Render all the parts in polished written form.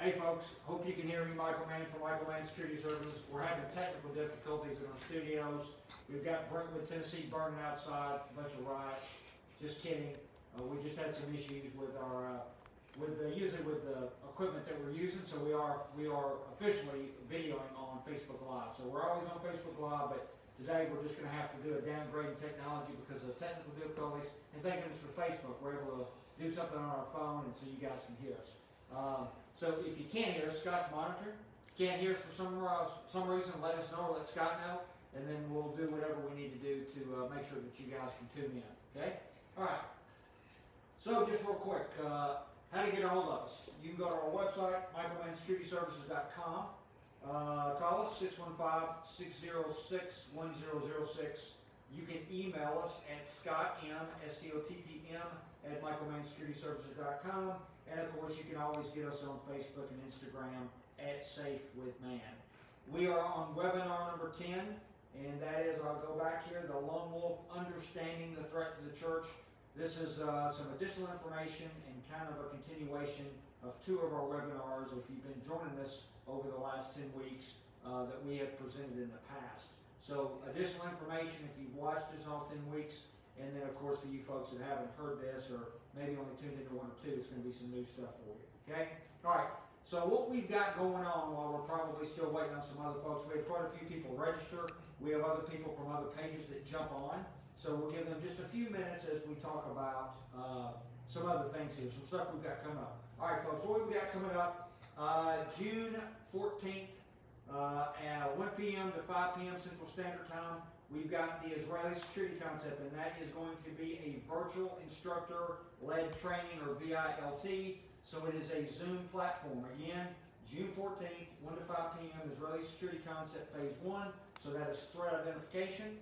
Hey folks, hope you can hear me. Michael Mann from Michael Mann Security Services. We're having technical difficulties in our studios. We've got Brentwood, Tennessee burning outside, a bunch of riots. Just kidding. We just had some issues with our, usually with the equipment that we're using. So we are officially videoing on Facebook Live. So we're always on Facebook Live, but today we're just going to have to do a downgrade in technology because of the technical difficulties. And thank goodness for Facebook, we're able to do something on our phone, and so you guys can hear us. So if you can't hear us, Scott's monitoring. Can't hear us for some reason, let us know, or let Scott know, and then we'll do whatever we need to do to make sure that you guys can tune in. Okay? All right. So just real quick, how to get a hold of us? You can go to our website, michaelmannsecurityservices.com. Call us 615-606-1006. You can email us at scottm, S-C-O-T-T-M, at michaelmannsecurityservices.com. And of course, you can always get us on Facebook and Instagram at Safe with Man. We are on webinar number 10, and that is, I'll go back here, the Lone Wolf Understanding the Threat to the Church. This is some additional information and kind of a continuation of 2 of our webinars, if you've been joining us over the last 10 weeks, that we have presented in the past. So additional information if you've watched this all 10 weeks, and then of course for you folks that haven't heard this or maybe only tuned into 1 or 2, it's going to be some new stuff for you. Okay? All right. So what we've got going on while we're probably still waiting on some other folks, we have quite a few people register. We have other people from other pages that jump on. So we'll give them just a few minutes as we talk about some other things here, some stuff we've got coming up. All right, folks, what we've got coming up, June 14th at 1 p.m. to 5 p.m. Central Standard Time. We've got the Israeli Security Concept, and that is going to be a virtual instructor-led training, or VILT. So it is a Zoom platform. Again, June 14th, 1 to 5 p.m., Israeli Security Concept Phase 1. So that is threat identification.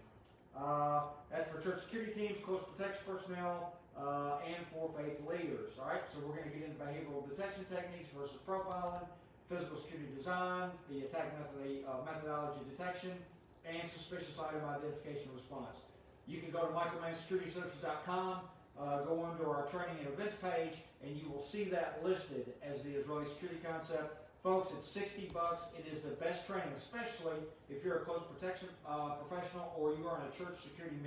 That's for church security teams, close protection personnel, and for faith leaders. All right, so we're going to get into behavioral detection techniques versus profiling, physical security design, the attack methodology detection, and suspicious item identification response. You can go to michaelmannsecurityservices.com, go onto our training and events page, and you will see that listed as the Israeli Security Concept. Folks, it's $60. It is the best training, especially if you're a close protection professional or you are in a church security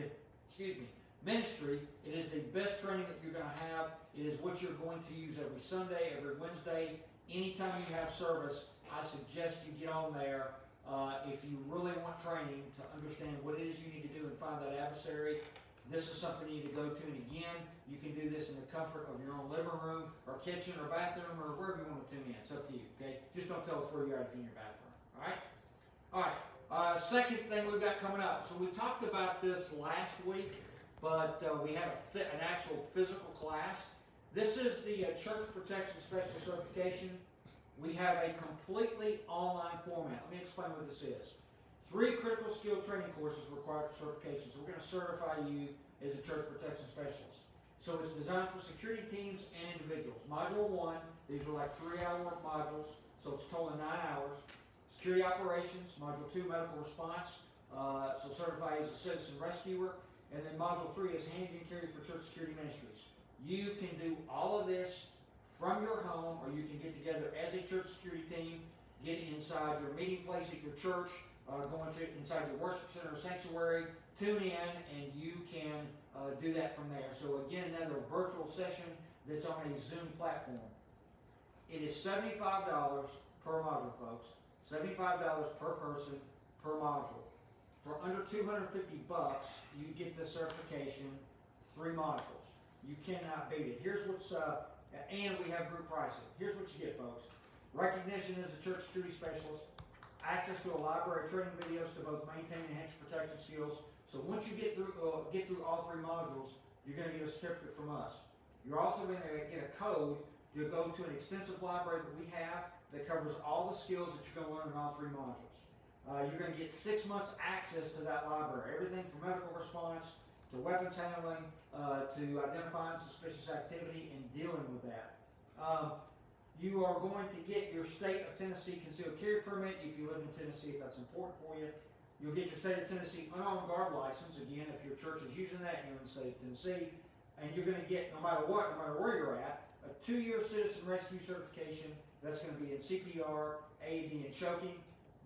ministry. It is the best training that you're going to have. It is what you're going to use every Sunday, every Wednesday. Anytime you have service, I suggest you get on there. If you really want training to understand what it is you need to do and find that adversary, this is something you need to go to. And again, you can do this in the comfort of your own living room or kitchen or bathroom or wherever you want to tune in. It's up to you, okay? Just don't tell us where you are if you're in your bathroom, all right? All right, second thing we've got coming up. So we talked about this last week, but we had an actual physical class. This is the Church Protection Specialist Certification. We have a completely online format. Let me explain what this is. 3 critical skill training courses required for certification. So we're going to certify you as a church protection specialist. So it's designed for security teams and individuals. Module 1, these are like 3-hour modules, so it's total 9 hours. Security operations, Module 2, medical response, so certify as a citizen rescuer. And then Module 3 is handling and carry for church security ministries. You can do all of this from your home, or you can get together as a church security team, get inside your meeting place at your church, go inside your worship center or sanctuary, tune in, and you can do that from there. So again, another virtual session that's on a Zoom platform. It is $75 per module, folks. $75 per person per module. For under $250, you get the certification, 3 modules. You cannot beat it. Here's what's, and we have group pricing. Here's what you get, folks. Recognition as a church security specialist, access to a library of training videos to both maintain and enhance your protection skills. So once you get through all 3 modules, you're going to get a certificate from us. You're also going to get a code to go to an extensive library that we have that covers all the skills that you're going to learn in all 3 modules. You're going to get 6 months access to that library. Everything from medical response to weapons handling to identifying suspicious activity and dealing with that. You are going to get your state of Tennessee concealed carry permit if you live in Tennessee, if that's important for you. You'll get your state of Tennessee unarmed guard license, again, if your church is using that and you're in the state of Tennessee. And you're going to get, no matter what, no matter where you're at, a 2-year citizen rescue certification. That's going to be in CPR, AED, and choking,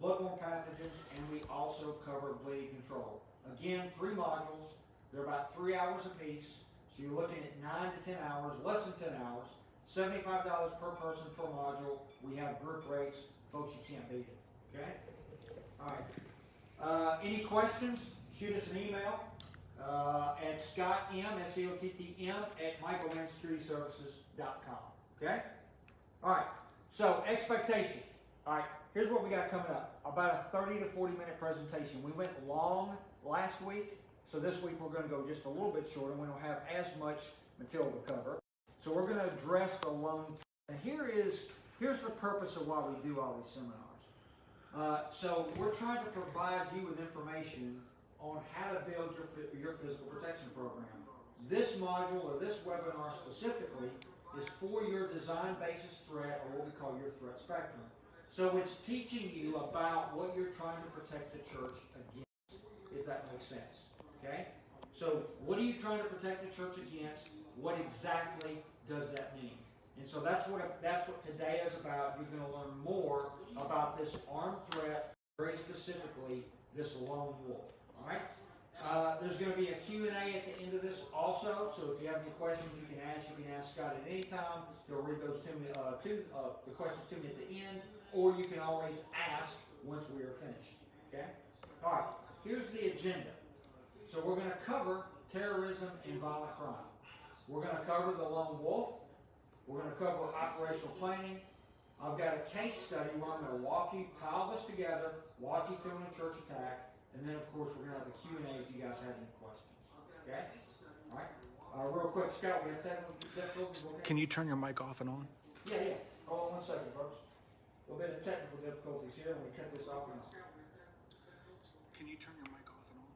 bloodborne pathogens, and we also cover bleeding control. Again, 3 modules. They're about 3 hours apiece. So you're looking at 9 to 10 hours, less than 10 hours, $75 per person per module. We have group rates. Folks, you can't beat it. Okay? All right. Any questions? Shoot us an email at Scott M, SCOTTM, at MichaelMannSecurityServices.com. Okay? All right. So, expectations. All right. Here's what we got coming up. About a 30 to 40 minute presentation. We went long last week, so this week we're going to go just a little bit shorter. We don't have as much material to cover. So we're going to address the loan. And here's the purpose of why we do all these seminars. So we're trying to provide you with information on how to build your physical protection program. This module or this webinar specifically is for your design basis threat, or what we call your threat spectrum. So it's teaching you about what you're trying to protect the church against, if that makes sense. Okay? So what are you trying to protect the church against? What exactly does that mean? And so that's what today is about. You're going to learn more about this armed threat, very specifically this lone wolf. All right? There's going to be a Q&A at the end of this also. So if you have any questions, you can ask Scott at any time. He'll read those to me, the questions to me at the end, or you can always ask once we are finished. Okay? All right. Here's the agenda. So we're going to cover terrorism and violent crime. We're going to cover the lone wolf. We're going to cover operational planning. I've got a case study where I'm going to tie all this together, walk you through a church attack, and then, of course, we're going to have a Q&A if you guys have any questions. Okay? All right? Real quick, Scott, we have technical difficulties. Okay? Can you turn your mic off and on? Yeah. Hold on 1 second, folks. A little bit of technical difficulties here, and we cut this off and on. Can you turn your mic off and on?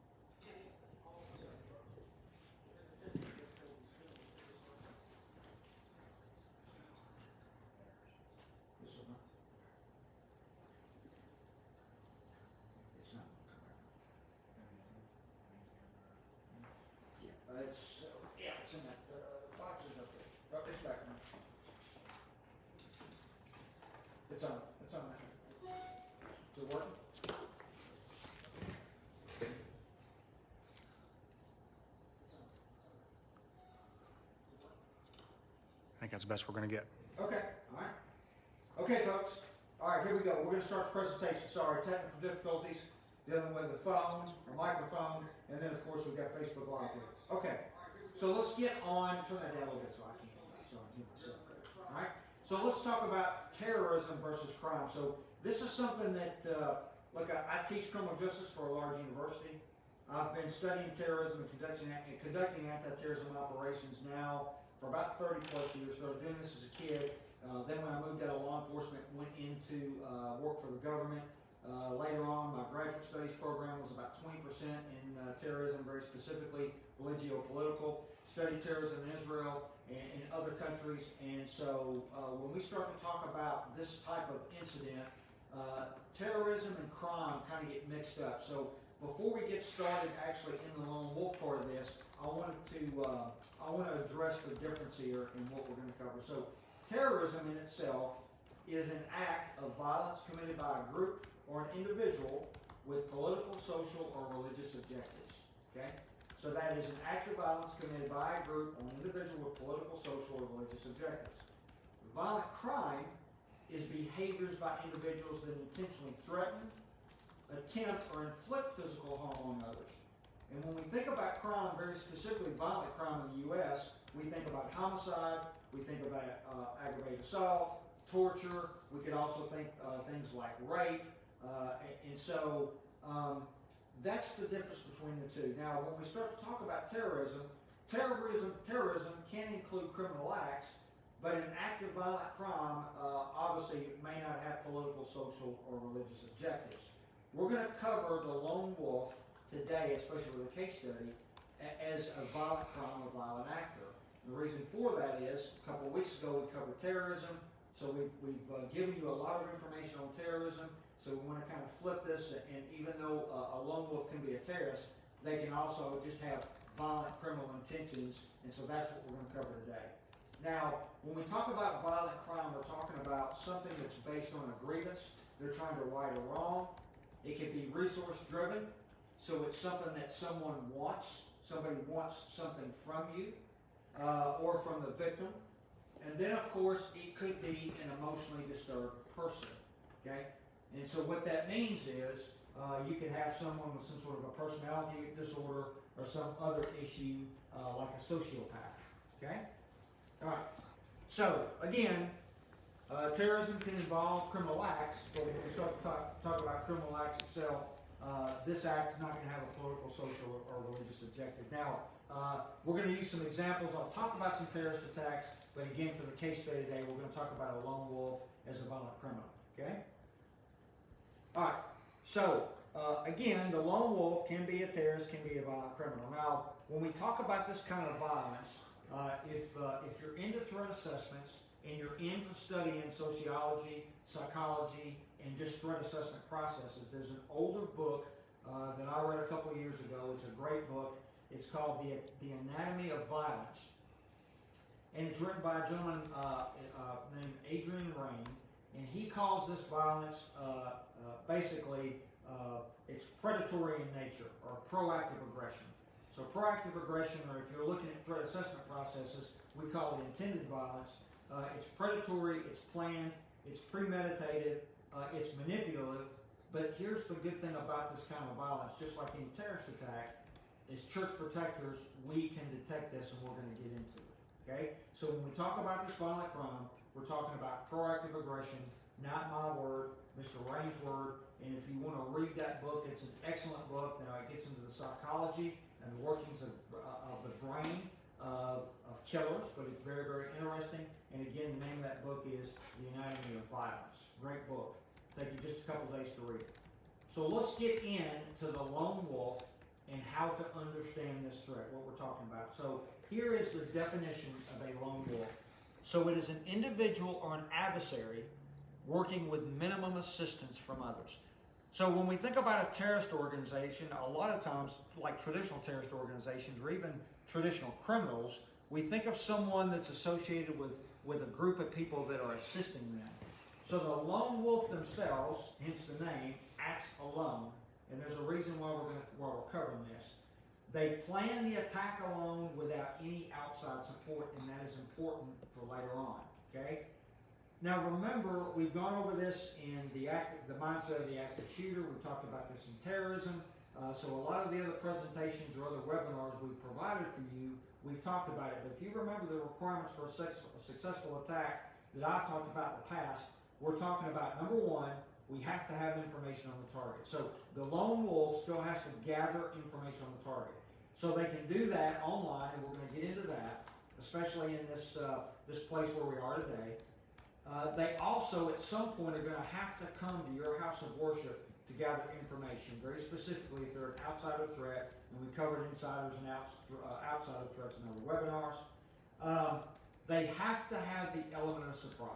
It's in that boxes up there. Oh, it's back now. It's on now. Is it working? I think that's the best we're going to get. Okay, all right. Okay, folks. All right, here we go. We're going to start the presentation. Sorry, technical difficulties dealing with the phone or microphone, and then, of course, we've got Facebook Live here. Okay, so let's get on. Turn that down a little bit so I can hear myself there. All right. So let's talk about terrorism versus crime. So this is something that, look, I teach criminal justice for a large university. I've been studying terrorism and conducting anti-terrorism operations now for about 30 plus years. Started doing this as a kid. Then when I moved out of law enforcement, went into work for the government. Later on, my graduate studies program was about 20% in terrorism, very specifically religio-political. Studied terrorism in Israel and in other countries. And so when we start to talk about this type of incident, terrorism and crime kind of get mixed up. So before we get started actually in the lone wolf part of this, I want to address the difference here in what we're going to cover. So terrorism in itself is an act of violence committed by a group or an individual with political, social, or religious objectives. Okay? So that is an act of violence committed by a group or an individual with political, social, or religious objectives. Violent crime is behaviors by individuals that intentionally threaten, attempt, or inflict physical harm on others. And when we think about crime, very specifically violent crime in the U.S., we think about homicide, we think about aggravated assault, torture. We could also think things like rape. And so that's the difference between the two. Now, when we start to talk about terrorism can include criminal acts, but an act of violent crime obviously may not have political, social, or religious objectives. We're going to cover the lone wolf today, especially with a case study, as a violent crime or violent actor. And the reason for that is, a couple of weeks ago we covered terrorism, so we've given you a lot of information on terrorism. So we want to kind of flip this, and even though a lone wolf can be a terrorist, they can also just have violent criminal intentions, and so that's what we're going to cover today. Now, when we talk about violent crime, we're talking about something that's based on a grievance. They're trying to right a wrong. It can be resource driven, so it's something that someone wants. Somebody wants something from you or from the victim. And then, of course, it could be an emotionally disturbed person. Okay? And so what that means is you could have someone with some sort of a personality disorder or some other issue like a sociopath. Okay? All right. So, again, terrorism can involve criminal acts, but when we start to talk about criminal acts itself, this act is not going to have a political, social, or religious objective. Now, we're going to use some examples. I'll talk about some terrorist attacks, but again, for the case study today, we're going to talk about a lone wolf as a violent criminal. Okay? All right. So, again, the lone wolf can be a terrorist, can be a violent criminal. Now, when we talk about this kind of violence, if you're into threat assessments and you're into studying sociology, psychology, and just threat assessment processes, there's an older book that I read a couple years ago. It's a great book. It's called The Anatomy of Violence. And it's written by a gentleman named Adrian Rain. And he calls this violence basically it's predatory in nature or proactive aggression. So proactive aggression, or if you're looking at threat assessment processes, we call it intended violence. It's predatory, it's planned, it's premeditated, it's manipulative. But here's the good thing about this kind of violence, just like any terrorist attack, as church protectors, we can detect this and we're going to get into it. Okay? So when we talk about this violent crime, we're talking about proactive aggression, not my word, Mr. Rain's word. And if you want to read that book, it's an excellent book. Now it gets into the psychology and the workings of the brain of killers, but it's very, very interesting. And again, the name of that book is The Anatomy of Violence. Great book. Take you just a couple days to read it. So let's get into the lone wolf and how to understand this threat, what we're talking about. So here is the definition of a lone wolf. So it is an individual or an adversary working with minimum assistance from others. So when we think about a terrorist organization, a lot of times, like traditional terrorist organizations or even traditional criminals, we think of someone that's associated with a group of people that are assisting them. So the lone wolf themselves, hence the name, acts alone. And there's a reason why we're covering this. They plan the attack alone without any outside support, and that is important for later on. Okay? Now remember, we've gone over this in the mindset of the active shooter. We talked about this in terrorism. So a lot of the other presentations or other webinars we've provided for you, we've talked about it. But if you remember the requirements for a successful attack that I've talked about in the past, we're talking about, number one, we have to have information on the target. So the lone wolf still has to gather information on the target. So they can do that online, and we're going to get into that, especially in this place where we are today. They also, at some point, are going to have to come to your house of worship to gather information, very specifically if they're an outsider threat, and we covered insiders and outsider threats in other webinars. They have to have the element of surprise.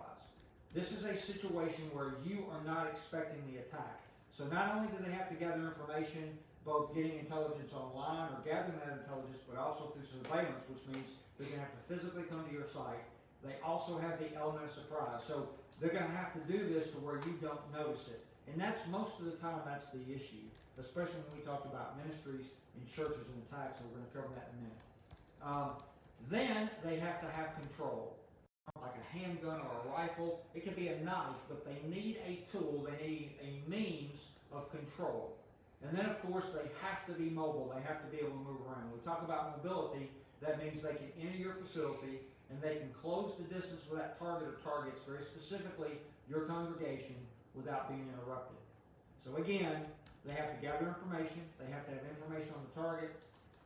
This is a situation where you are not expecting the attack. So not only do they have to gather information, both getting intelligence online or gathering that intelligence, but also through surveillance, which means they're going to have to physically come to your site. They also have the element of surprise. So they're going to have to do this to where you don't notice it. And that's most of the time, that's the issue, especially when we talked about ministries and churches and attacks, and we're going to cover that in a minute. Then they have to have control, like a handgun or a rifle. It can be a knife, but they need a tool. They need a means of control. And then, of course, they have to be mobile. They have to be able to move around. When we talk about mobility, that means they can enter your facility and they can close the distance with that target or targets, very specifically your congregation, without being interrupted. So again, they have to gather information. They have to have information on the target.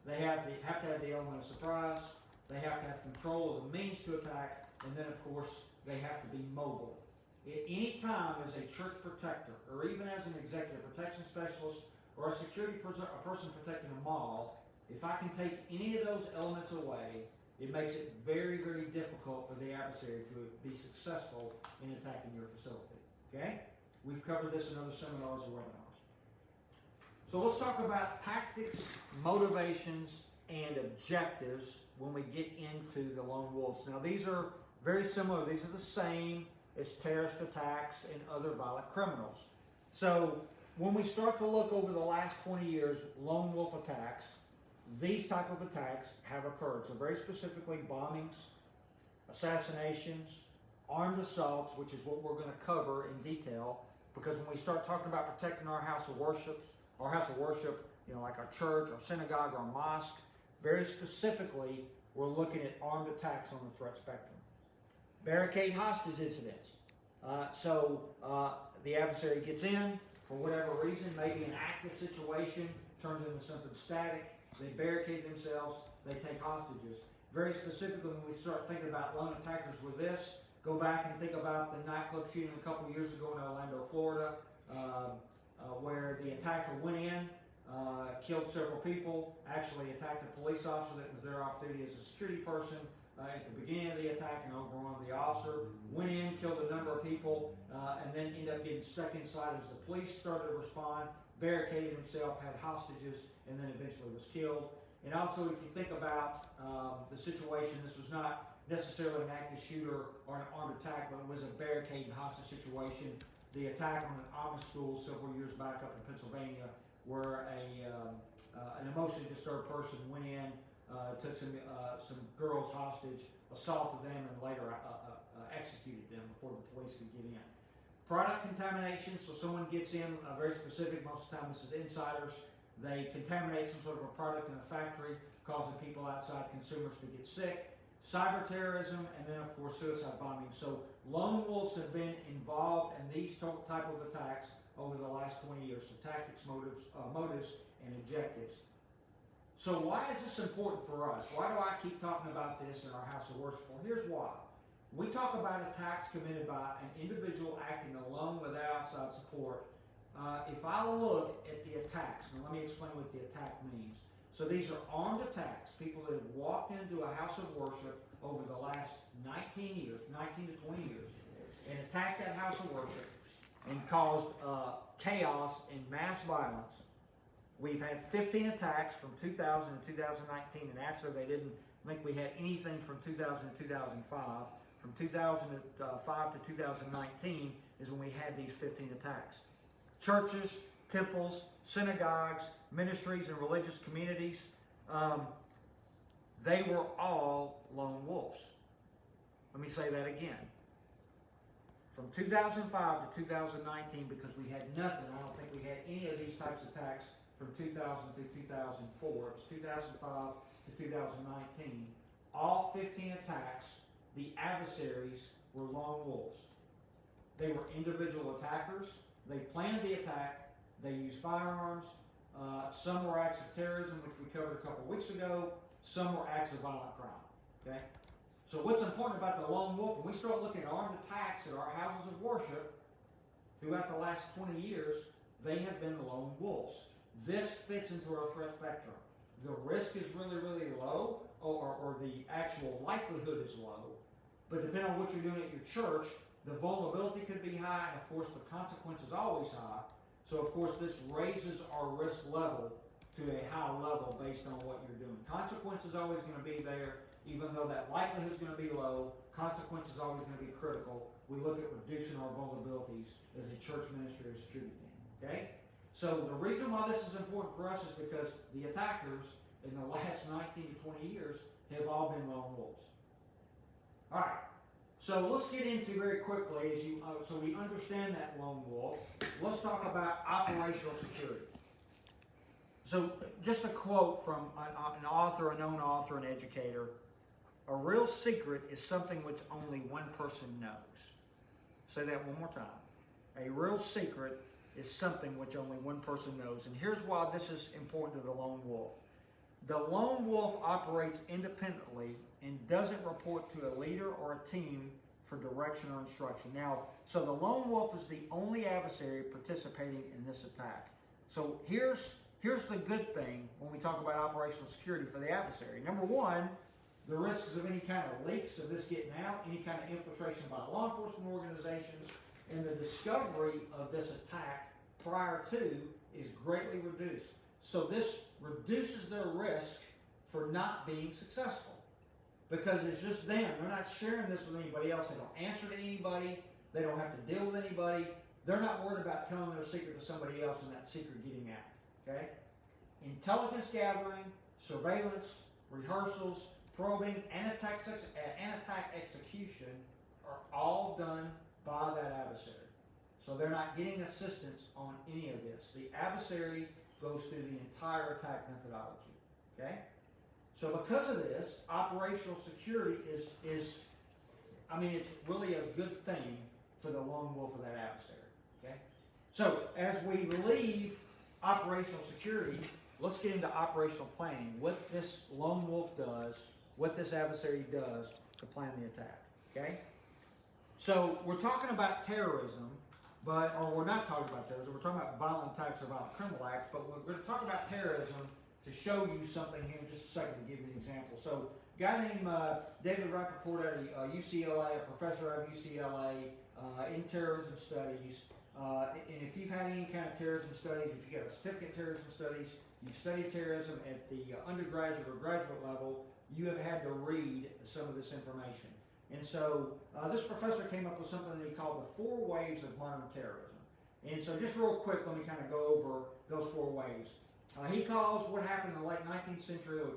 They have to have the element of surprise. They have to have control of the means to attack. And then, of course, they have to be mobile. At any time, as a church protector, or even as an executive protection specialist, or a security person protecting a mall, if I can take any of those elements away, it makes it very, very difficult for the adversary to be successful in attacking your facility. Okay? We've covered this in other seminars or webinars. So let's talk about tactics, motivations, and objectives when we get into the lone wolves. Now these are very similar. These are the same as terrorist attacks and other violent criminals. So when we start to look over the last 20 years, lone wolf attacks, these type of attacks have occurred. So very specifically bombings, assassinations, armed assaults, which is what we're going to cover in detail, because when we start talking about protecting our house of worship, you know, like our church, our synagogue, our mosque, very specifically, we're looking at armed attacks on the threat spectrum. Barricade hostage incidents. The adversary gets in, for whatever reason, maybe an active situation, turns into something static, they barricade themselves, they take hostages. Very specifically, when we start thinking about lone attackers with this, go back and think about the nightclub shooting a couple years ago in Orlando, Florida, where the attacker went in, killed several people, actually attacked a police officer that was there off duty as a security person at the beginning of the attack and overrun the officer, went in, killed a number of people, and then ended up getting stuck inside as the police started to respond, barricaded himself, had hostages, and then eventually was killed. And also, if you think about the situation, this was not necessarily an active shooter or an armed attack, but it was a barricade and hostage situation. The attack on an Amish school several years back up in Pennsylvania, where an emotionally disturbed person went in, took some girls hostage, assaulted them, and later executed them before the police could get in. Product contamination, so someone gets in, very specific, most of the time this is insiders, they contaminate some sort of a product in a factory, causing people outside, consumers, to get sick. Cyber terrorism, and then of course suicide bombing. So lone wolves have been involved in these type of attacks over the last 20 years. So tactics, motives, and objectives. So why is this important for us? Why do I keep talking about this in our house of worship? Well, here's why. We talk about attacks committed by an individual acting alone without outside support. If I look at the attacks, and let me explain what the attack means. So these are armed attacks, people that have walked into a house of worship over the last 19 years, 19 to 20 years, and attacked that house of worship and caused chaos and mass violence. We've had 15 attacks from 2000 to 2019, and actually they didn't think we had anything from 2000 to 2005. From 2005 to 2019 is when we had these 15 attacks. Churches, temples, synagogues, ministries, and religious communities, they were all lone wolves. Let me say that again. From 2005 to 2019, because we had nothing, I don't think we had any of these types of attacks from 2000 to 2004. It was 2005 to 2019. All 15 attacks, the adversaries were lone wolves. They were individual attackers. They planned the attack. They used firearms. Some were acts of terrorism, which we covered a couple weeks ago. Some were acts of violent crime. Okay? So what's important about the lone wolf, when we start looking at armed attacks at our houses of worship throughout the last 20 years, they have been lone wolves. This fits into our threat spectrum. The risk is really, really low, or the actual likelihood is low. But depending on what you're doing at your church, the vulnerability could be high, and of course the consequence is always high. So of course this raises our risk level to a high level based on what you're doing. Consequence is always going to be there, even though that likelihood is going to be low. Consequence is always going to be critical. We look at reducing our vulnerabilities as a church ministry or security team. Okay? So the reason why this is important for us is because the attackers in the last 19 to 20 years have all been lone wolves. All right. So let's get into very quickly, so we understand that lone wolf. Let's talk about operational security. So just a quote from an author, a known author, an educator. A real secret is something which only one person knows. Say that one more time. A real secret is something which only one person knows. And here's why this is important to the lone wolf. The lone wolf operates independently and doesn't report to a leader or a team for direction or instruction. Now, so the lone wolf is the only adversary participating in this attack. So here's the good thing when we talk about operational security for the adversary. Number one, the risks of any kind of leaks of this getting out, any kind of infiltration by law enforcement organizations, and the discovery of this attack prior to is greatly reduced. So this reduces their risk for not being successful. because it's just them. They're not sharing this with anybody else. They don't answer to anybody. They don't have to deal with anybody. They're not worried about telling their secret to somebody else and that secret getting out. Okay? Intelligence gathering, surveillance, rehearsals, probing, and attack execution are all done by that adversary. So they're not getting assistance on any of this. The adversary goes through the entire attack methodology. Okay? So because of this, operational security is it's really a good thing for the lone wolf of that adversary. Okay? So as we leave operational security, let's get into operational planning. What this lone wolf does, what this adversary does to plan the attack. Okay? So we're talking about terrorism, or we're not talking about terrorism, we're talking about violent attacks or violent criminal acts, but we're going to talk about terrorism to show you something here in just a second to give you an example. So a guy named David Rappaport out of UCLA, a professor out of UCLA in terrorism studies, and if you've had any kind of terrorism studies, if you got a certificate in terrorism studies, you've studied terrorism at the undergraduate or graduate level, you have had to read some of this information. And so this professor came up with something that he called the 4 waves of modern terrorism. And so just real quick, let me kind of go over those 4 waves. He calls what happened in the late 19th century or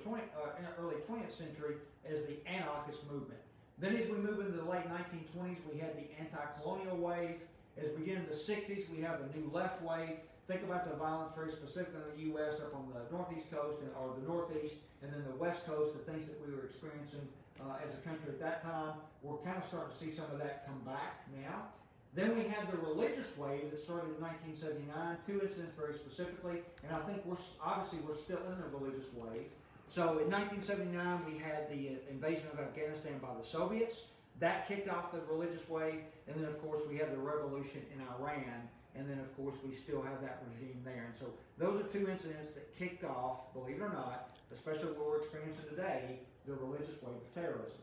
early 20th century as the anarchist movement. Then as we move into the late 1920s, we had the anti-colonial wave. As we get into the 60s, we have a new left wave. Think about the violence very specifically in the U.S. up on the northeast coast or the northeast, and then the west coast, the things that we were experiencing as a country at that time. We're kind of starting to see some of that come back now. Then we had the religious wave that started in 1979, 2 incidents very specifically, and I think we're still in the religious wave. So in 1979, we had the invasion of Afghanistan by the Soviets. That kicked off the religious wave, and then of course we had the revolution in Iran, and then of course we still have that regime there. And so those are 2 incidents that kicked off, believe it or not, especially what we're experiencing today, the religious wave of terrorism.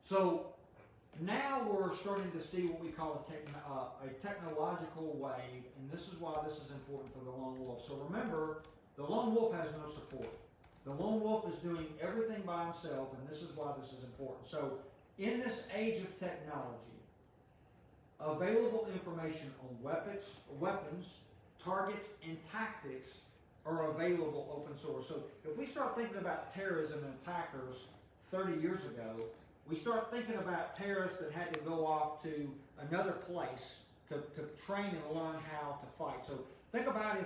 So now we're starting to see what we call a technological wave, and this is why this is important for the lone wolf. So remember, the lone wolf has no support. The lone wolf is doing everything by himself, and this is why this is important. So in this age of technology, available information on weapons, targets, and tactics are available open source. So if we start thinking about terrorism and attackers 30 years ago, we start thinking about terrorists that had to go off to another place to train and learn how to fight. So think about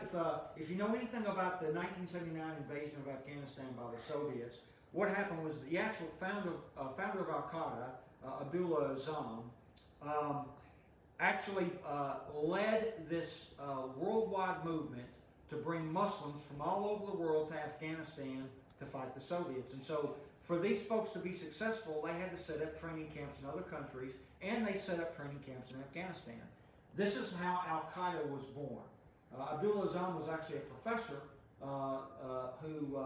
if you know anything about the 1979 invasion of Afghanistan by the Soviets, what happened was the actual founder of Al-Qaeda, Abdullah Azzam, actually led this worldwide movement to bring Muslims from all over the world to Afghanistan to fight the Soviets. And so for these folks to be successful, they had to set up training camps in other countries, and they set up training camps in Afghanistan. This is how Al-Qaeda was born. Abdullah Azzam was actually a professor who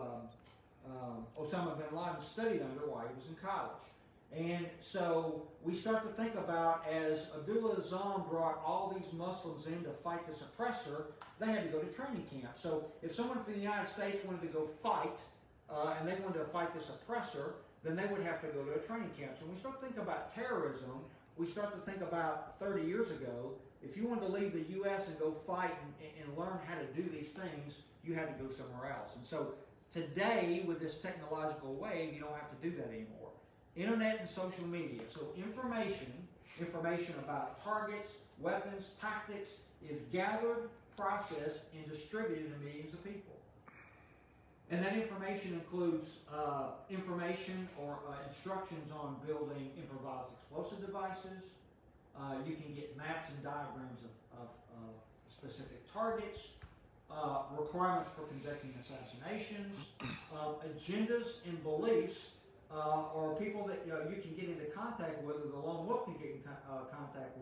Osama bin Laden studied under while he was in college. And so we start to think about, as Abdullah Azzam brought all these Muslims in to fight this oppressor, they had to go to training camp. So if someone from the United States wanted to go fight, and they wanted to fight this oppressor, then they would have to go to a training camp. So when we start thinking about terrorism, we start to think about 30 years ago, if you wanted to leave the U.S. and go fight and learn how to do these things, you had to go somewhere else. And so today, with this technological wave, you don't have to do that anymore. Internet and social media. So information about targets, weapons, tactics is gathered, processed, and distributed to millions of people. And that information includes information or instructions on building improvised explosive devices. You can get maps and diagrams of specific targets, requirements for conducting assassinations, agendas and beliefs, or people that you can get into contact with, or the lone wolf can get in contact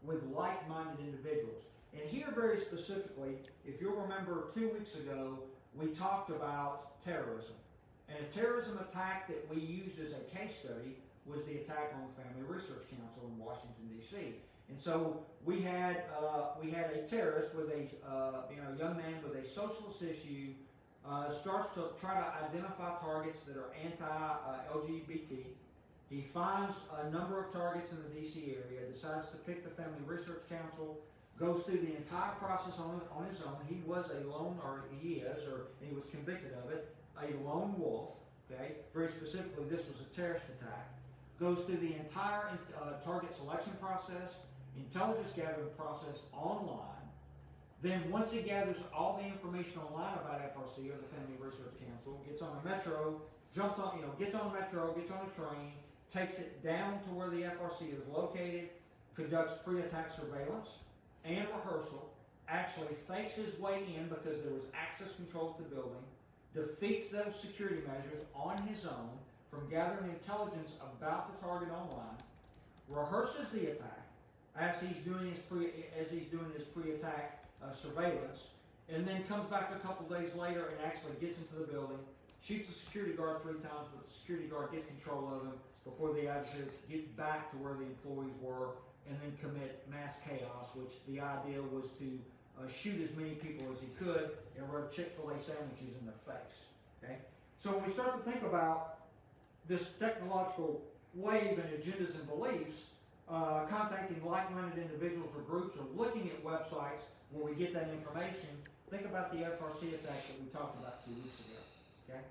with like-minded individuals. And here very specifically, if you'll remember 2 weeks ago, we talked about terrorism. And a terrorism attack that we used as a case study was the attack on the Family Research Council in Washington, D.C. And so we had a terrorist with a young man with a socialist issue starts to try to identify targets that are anti-LGBT. He finds a number of targets in the DC area, decides to pick the Family Research Council, goes through the entire process on his own. He was a lone, or he is, or he was convicted of it, a lone wolf. Okay, very specifically, this was a terrorist attack. Goes through the entire target selection process, intelligence gathering process online. Then once he gathers all the information online about FRC, or the Family Research Council, gets on a metro, gets on a metro, gets on a train, takes it down to where the FRC is located, conducts pre-attack surveillance and rehearsal, actually fakes his way in because there was access control to the building, defeats those security measures on his own from gathering intelligence about the target online, rehearses the attack as he's doing his pre-attack surveillance, and then comes back a couple days later and actually gets into the building, shoots the security guard 3 times, but the security guard gets control of him before the adversary get back to where the employees were, and then commit mass chaos, which the idea was to shoot as many people as he could and rub Chick-fil-A sandwiches in their face. Okay? So when we start to think about this technological wave and agendas and beliefs, contacting like-minded individuals or groups, or looking at websites where we get that information, think about the FRC attack that we talked about 2 weeks ago. Okay?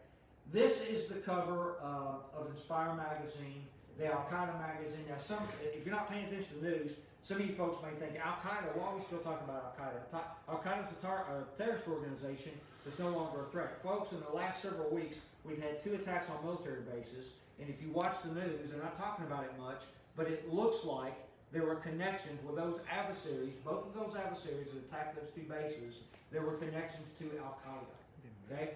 This is the cover of Inspire magazine, the Al-Qaeda magazine. Now, if you're not paying attention to the news, some of you folks may think, Al-Qaeda, why are we still talking about Al-Qaeda? Al-Qaeda is a terrorist organization that's no longer a threat. Folks, in the last several weeks, we've had 2 attacks on military bases, and if you watch the news, they're not talking about it much, but it looks like there were connections with those adversaries, both of those adversaries that attacked those 2 bases, there were connections to Al-Qaeda. Okay?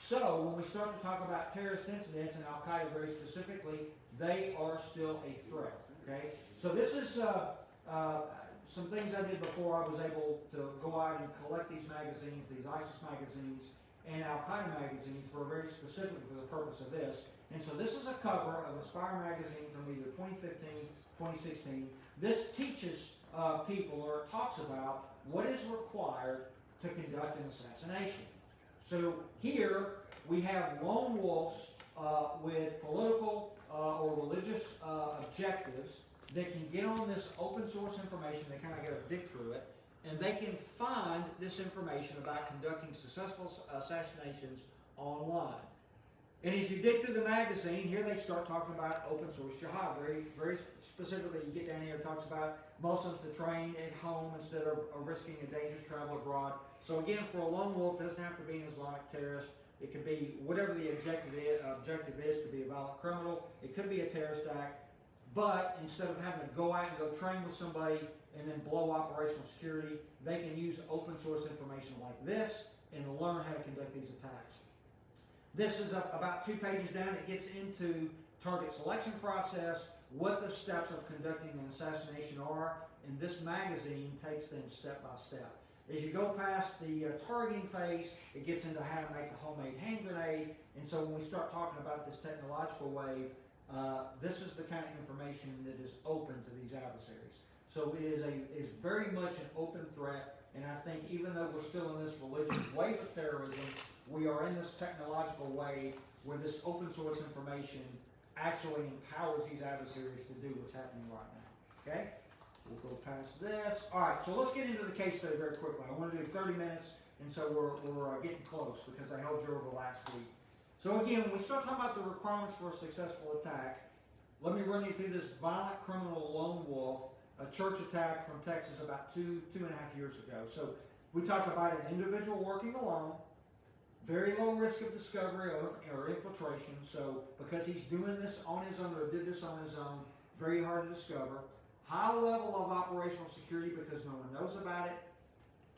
So when we start to talk about terrorist incidents, and Al-Qaeda very specifically, they are still a threat. Okay? So this is some things I did before I was able to go out and collect these magazines, these ISIS magazines and Al-Qaeda magazines, for very specifically for the purpose of this. And so this is a cover of Inspire magazine from either 2015, 2016. This teaches people, or talks about what is required to conduct an assassination. So here we have lone wolves with political or religious objectives that can get on this open source information. They kind of got to dig through it, and they can find this information about conducting successful assassinations online. And as you dig through the magazine, here they start talking about open source jihad. Very, very specifically, you get down here, it talks about Muslims to train at home instead of risking a dangerous travel abroad. So again, for a lone wolf, it doesn't have to be an Islamic terrorist. It could be whatever the objective is. It could be a violent criminal. It could be a terrorist act. But instead of having to go out and go train with somebody and then blow operational security, they can use open source information like this and learn how to conduct these attacks. This is about 2 pages down. It gets into target selection process, what the steps of conducting an assassination are, and this magazine takes them step by step. As you go past the targeting phase, it gets into how to make a homemade hand grenade, and so when we start talking about this technological wave, this is the kind of information that is open to these adversaries. So it is very much an open threat, and I think even though we're still in this religious wave of terrorism, we are in this technological wave where this open source information actually empowers these adversaries to do what's happening right now. Okay? We'll go past this. All right, so let's get into the case study very quickly. I want to do 30 minutes, and so we're getting close because I held you over last week. So again, when we start talking about the requirements for a successful attack, let me run you through this violent criminal lone wolf, a church attack from Texas about two and a half years ago. So we talk about an individual working alone, very low risk of discovery or infiltration. So because he's doing this on his own, or did this on his own, very hard to discover. High level of operational security because no one knows about it.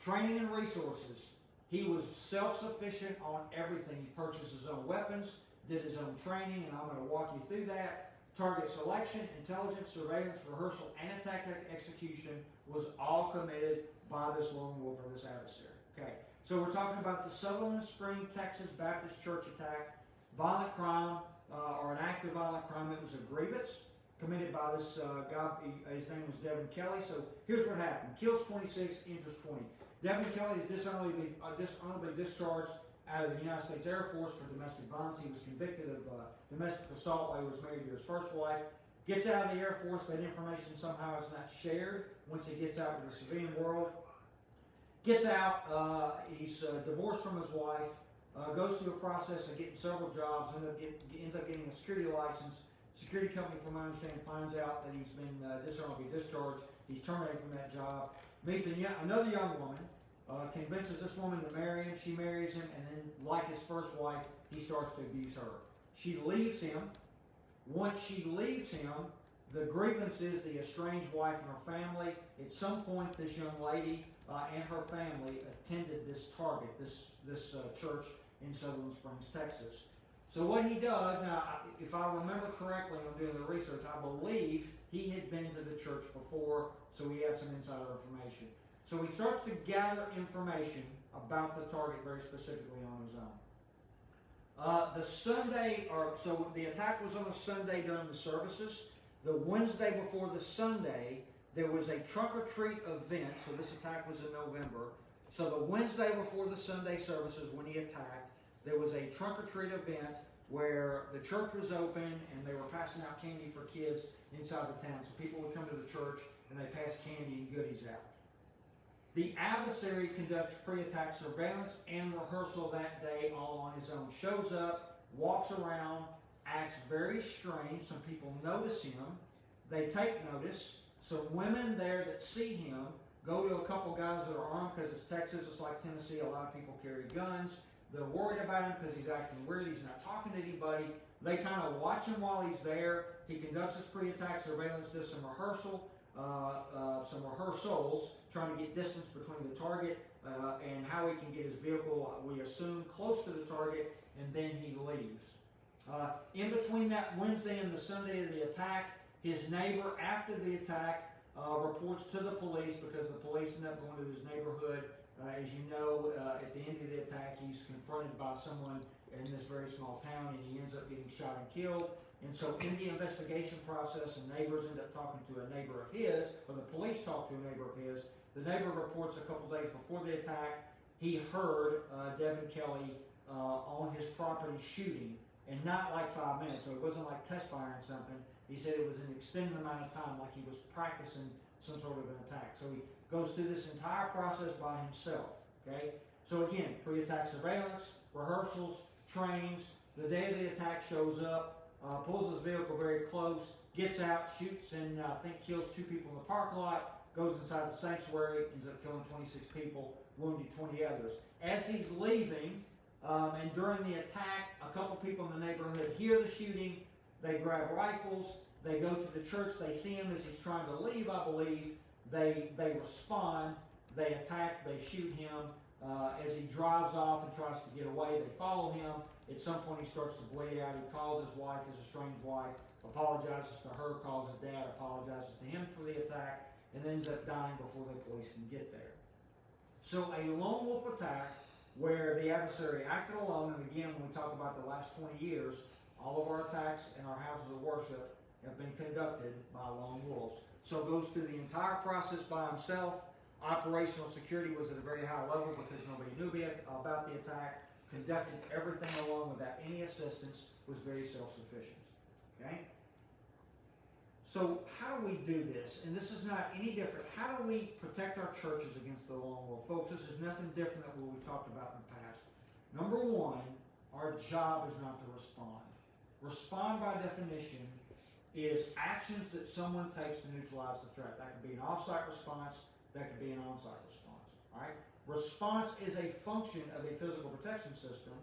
Training and resources. He was self-sufficient on everything. He purchased his own weapons, did his own training, and I'm going to walk you through that. Target selection, intelligence, surveillance, rehearsal, and attack execution was all committed by this lone wolf or this adversary. Okay, so we're talking about the Sutherland Spring, Texas Baptist Church attack, violent crime, or an act of violent crime. It was a grievance committed by this guy. His name was Devin Kelly. So here's what happened. Kills 26, injures 20. Devin Kelly is dishonorably discharged out of the United States Air Force for domestic violence. He was convicted of domestic assault while he was married to his first wife. Gets out of the Air Force. That information somehow is not shared once he gets out to the civilian world. Gets out. He's divorced from his wife. Goes through a process of getting several jobs. Ends up getting a security license. Security company, from my understanding, finds out that he's been dishonorably discharged. He's terminated from that job. Meets another young woman. Convinces this woman to marry him. She marries him, and then, like his first wife, he starts to abuse her. She leaves him. Once she leaves him, the grievance is the estranged wife and her family. At some point, this young lady and her family attended this Target, this church in Sutherland Springs, Texas. So what he does, now, if I remember correctly when doing the research, I believe he had been to the church before, so he had some insider information. So he starts to gather information about the Target very specifically on his own. So the attack was on a Sunday during the services. The Wednesday before the Sunday, there was a trunk or treat event. So this attack was in November. So the Wednesday before the Sunday services, when he attacked, there was a trunk or treat event where the church was open and they were passing out candy for kids inside the town. So people would come to the church and they passed candy and goodies out. The adversary conducts pre-attack surveillance and rehearsal that day all on his own. Shows up, walks around, acts very strange. Some people notice him. They take notice. Some women there that see him go to a couple guys that are armed because it's Texas. It's like Tennessee. A lot of people carry guns. They're worried about him because he's acting weird. He's not talking to anybody. They kind of watch him while he's there. He conducts his pre-attack surveillance, does some rehearsals, trying to get distance between the target and how he can get his vehicle, we assume, close to the target, and then he leaves. In between that Wednesday and the Sunday of the attack, his neighbor, after the attack, reports to the police because the police end up going to his neighborhood. As you know, at the end of the attack, he's confronted by someone in this very small town, and he ends up getting shot and killed. And so in the investigation process, and neighbors end up talking to a neighbor of his, or the police talk to a neighbor of his. The neighbor reports a couple days before the attack, he heard Devin Kelly on his property shooting, and not like 5 minutes, so it wasn't like test firing something. He said it was an extended amount of time, like he was practicing some sort of an attack. So he goes through this entire process by himself, okay? So again, pre-attack surveillance, rehearsals, trains. The day of the attack shows up, pulls his vehicle very close, gets out, shoots, and I think kills 2 people in the parking lot, goes inside the sanctuary, ends up killing 26 people, wounding 20 others. As he's leaving, and during the attack, a couple people in the neighborhood hear the shooting, they grab rifles, they go to the church, they see him as he's trying to leave, I believe, they respond, they attack, they shoot him. As he drives off and tries to get away, they follow him. At some point, he starts to bleed out. He calls his wife, his estranged wife, apologizes to her, calls his dad, apologizes to him for the attack, and then ends up dying before the police can get there. So a lone wolf attack where the adversary acted alone, and again, when we talk about the last 20 years, all of our attacks in our houses of worship have been conducted by lone wolves. So goes through the entire process by himself. Operational security was at a very high level because nobody knew about the attack. Conducted everything alone without any assistance. Was very self-sufficient. Okay? So how do we do this? And this is not any different. How do we protect our churches against the lone wolf? Folks, this is nothing different than what we've talked about in the past. Number one, our job is not to respond. Respond, by definition, is actions that someone takes to neutralize the threat. That could be an off-site response. That could be an on-site response. All right? Response is a function of a physical protection system,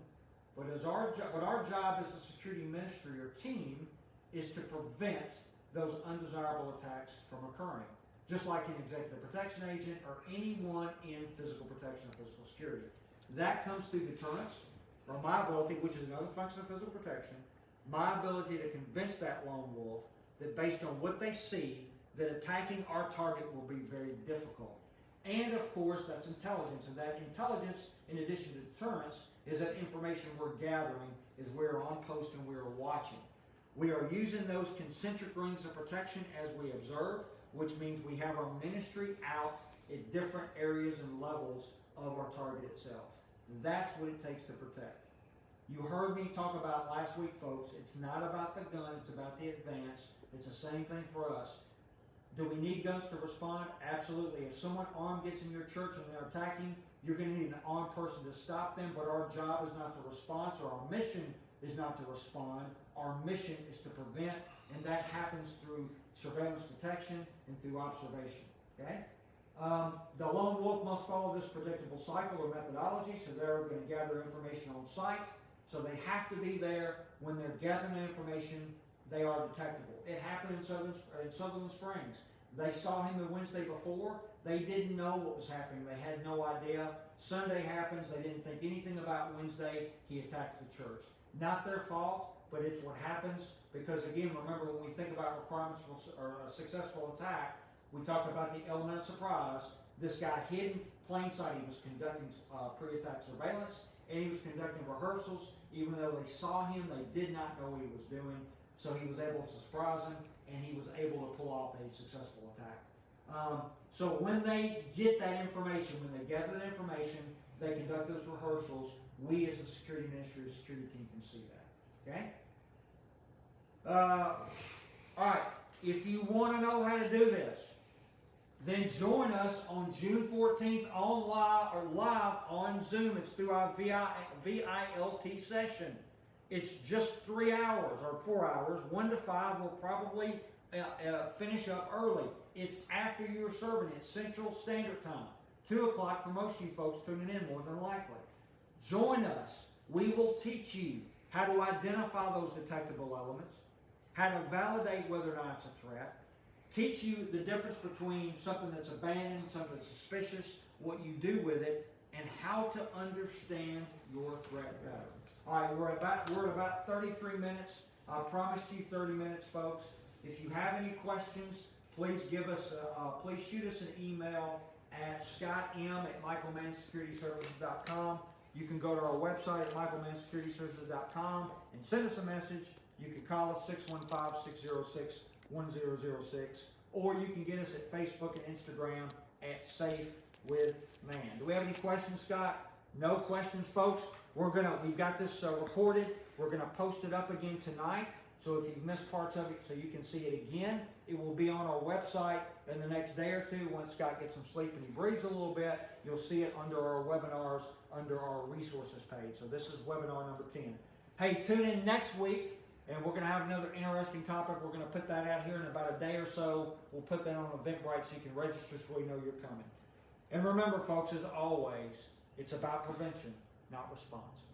but our job as the security ministry or team is to prevent those undesirable attacks from occurring, just like an executive protection agent or anyone in physical protection or physical security. That comes through deterrence, or my ability, which is another function of physical protection, my ability to convince that lone wolf that based on what they see, that attacking our target will be very difficult. And of course, that's intelligence. And that intelligence, in addition to deterrence, is that information we're gathering is we're on post and we're watching. We are using those concentric rings of protection as we observe, which means we have our ministry out at different areas and levels of our target itself. That's what it takes to protect. You heard me talk about last week, folks. It's not about the gun, it's about the advance. It's the same thing for us. Do we need guns to respond? Absolutely. If someone armed gets in your church and they're attacking, you're going to need an armed person to stop them, but our job is not to respond, so our mission is not to respond. Our mission is to prevent, and that happens through surveillance detection and through observation. Okay? The lone wolf must follow this predictable cycle or methodology, so they're going to gather information on site. So they have to be there. When they're gathering information, they are detectable. It happened in Sutherland Springs. They saw him the Wednesday before. They didn't know what was happening. They had no idea. Sunday happens. They didn't think anything about Wednesday. He attacks the church. Not their fault, but it's what happens. Because again, remember when we think about requirements for a successful attack, we talk about the element of surprise. This guy hid in plain sight. He was conducting pre-attack surveillance, and he was conducting rehearsals. Even though they saw him, they did not know what he was doing. So he was able to surprise him, and he was able to pull off a successful attack. So when they get that information, when they gather that information, they conduct those rehearsals. We as the security ministry, the security team can see that. Okay? All right. If you want to know how to do this, then join us on June 14th live on Zoom. It's through our VILT session. It's just 3 hours or 4 hours, 1 to 5. We'll probably finish up early. It's after you're serving. It's Central Standard Time. 2 o'clock for most of you folks tuning in, more than likely. Join us. We will teach you how to identify those detectable elements, how to validate whether or not it's a threat, teach you the difference between something that's abandoned, something that's suspicious, what you do with it, and how to understand your threat better. All right, we're at about 33 minutes. I promised you 30 minutes, folks. If you have any questions, please please shoot us an email at scottm@michaelmannsecurityservices.com. You can go to our website at michaelmannsecurityservices.com and send us a message. You can call us 615-606-1006, or you can get us at Facebook and Instagram at Safe with Man. Do we have any questions, Scott? No questions, folks. We've got this recorded. We're gonna post it up again tonight. So if you've missed parts of it, so you can see it again, it will be on our website in the next day or two. Once Scott gets some sleep and he breathes a little bit, you'll see it under our webinars, under our resources page. So this is webinar number 10. Hey, tune in next week, and we're going to have another interesting topic. We're going to put that out here in about a day or so. We'll put that on Eventbrite so you can register so we know you're coming. And remember, folks, as always, it's about prevention, not response.